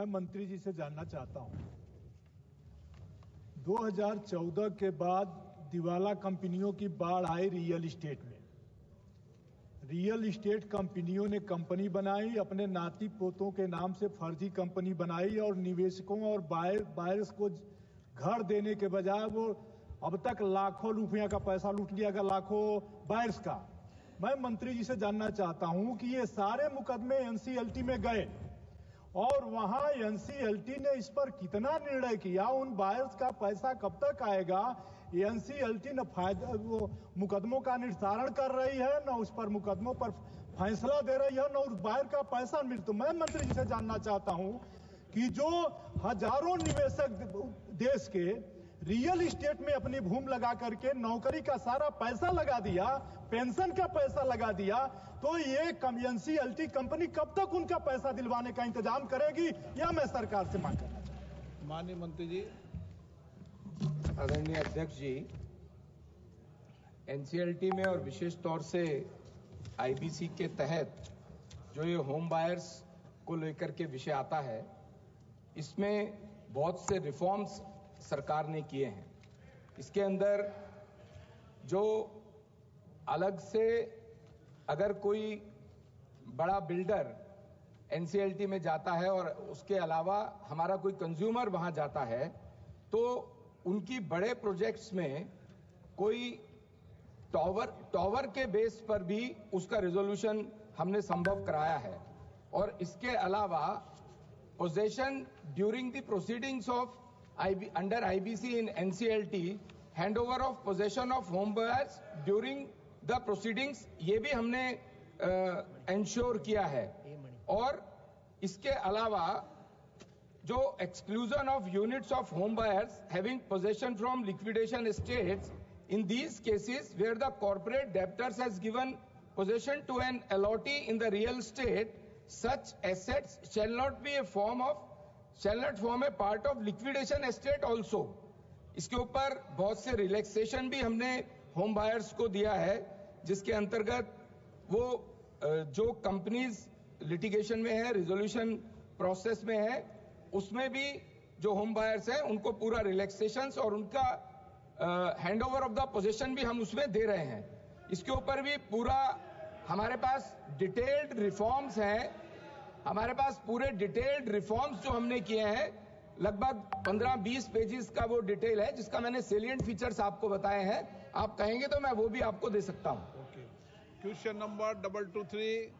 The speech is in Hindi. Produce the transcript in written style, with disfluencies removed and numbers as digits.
मैं मंत्री जी से जानना चाहता हूं, 2014 के बाद दिवाला कंपनियों की बाढ़ आई रियल इस्टेट में। रियल इस्टेट कंपनियों ने कंपनी बनाई, अपने नाती पोतों के नाम से फर्जी कंपनी बनाई और निवेशकों और बायर्स को घर देने के बजाय वो अब तक लाखों रुपया का पैसा लूट लिया गया, लाखों बायर्स का। मैं मंत्री जी से जानना चाहता हूं कि ये सारे मुकदमे एनसीएलटी में गए और वहां एनसीएलटी ने इस पर कितना निर्णय किया, उन बायर्स का पैसा कब तक आएगा? एनसीएलटी न वो मुकदमों का निस्तारण कर रही है, न उस पर मुकदमों पर फैसला दे रही है, न उस बायर का पैसा मिल। तो मैं मंत्री जी से जानना चाहता हूं कि जो हजारों निवेशक देश के रियल इस्टेट में अपनी भूमि लगा करके नौकरी का सारा पैसा लगा दिया, पेंशन का पैसा लगा दिया, तो ये एनसीएलटी कंपनी कब तक उनका पैसा दिलवाने का इंतजाम करेगी, या मैं सरकार से मांग करना चाहता हूं। माननीय मंत्री जी। आदरणीय अध्यक्ष जी, एनसीएलटी में और विशेष तौर से आईबीसी के तहत जो ये होम बायर्स को लेकर के विषय आता है, इसमें बहुत से रिफॉर्म्स सरकार ने किए हैं। इसके अंदर जो अलग से अगर कोई बड़ा बिल्डर एनसीएलटी में जाता है और उसके अलावा हमारा कोई कंज्यूमर वहां जाता है, तो उनकी बड़े प्रोजेक्ट्स में कोई टॉवर के बेस पर भी उसका रिजोल्यूशन हमने संभव कराया है। और इसके अलावा possession during the proceedings of under IBC in NCLT, handover of possession of home buyers during the proceedings, ये भी हमने इंश्योर किया है। और इसके अलावा जो exclusion of units of home buyers having possession from liquidation estates, in these cases where the corporate debtors has given possession to an allottee in the real estate, such assets shall not form a part of liquidation estate also। इसके ऊपर बहुत से रिलैक्सेशन भी हमने होम बायर्स को दिया है, जिसके अंतर्गत वो जो कंपनीज लिटिगेशन में है, रिजोल्यूशन प्रोसेस में है, उसमें भी जो होम बायर्स हैं उनको पूरा रिलैक्सेशंस और उनका हैंडओवर ऑफ द पोजीशन भी हम उसमें दे रहे हैं। इसके ऊपर भी पूरा हमारे पास डिटेल्ड रिफॉर्म्स हैं, हमारे पास पूरे डिटेल्ड रिफॉर्म्स जो हमने किए हैं, लगभग 15-20 पेजेस का वो डिटेल है, जिसका मैंने सेलिएंट फीचर्स आपको बताए हैं। आप कहेंगे तो मैं वो भी आपको दे सकता हूं। Question number 223